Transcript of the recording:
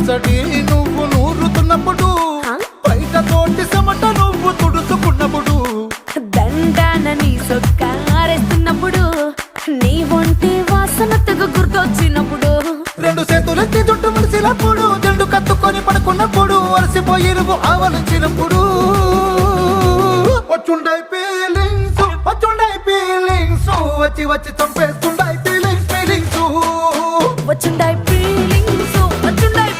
అలసటి నువ్వు నూరుతున్నప్పుడు, బయట తోటి చెమట నువ్వు తుడుచుకున్నప్పుడు, దండాన నీ సొక్క ఆరేస్తున్నప్పుడు, నీ ఒంటి వాసన తెగ గుర్తొచ్చినప్పుడు, రెండు చేతులెత్తి జుట్టు ముడిసినప్పుడు, జండు కత్తుకొని పడుకున్నప్పుడు, అలసిపోయి నువ్వు ఆవలించినప్పుడు, వచ్చుండై ఫీలింగ్స్ వచ్చి వచ్చి చంపేస్తు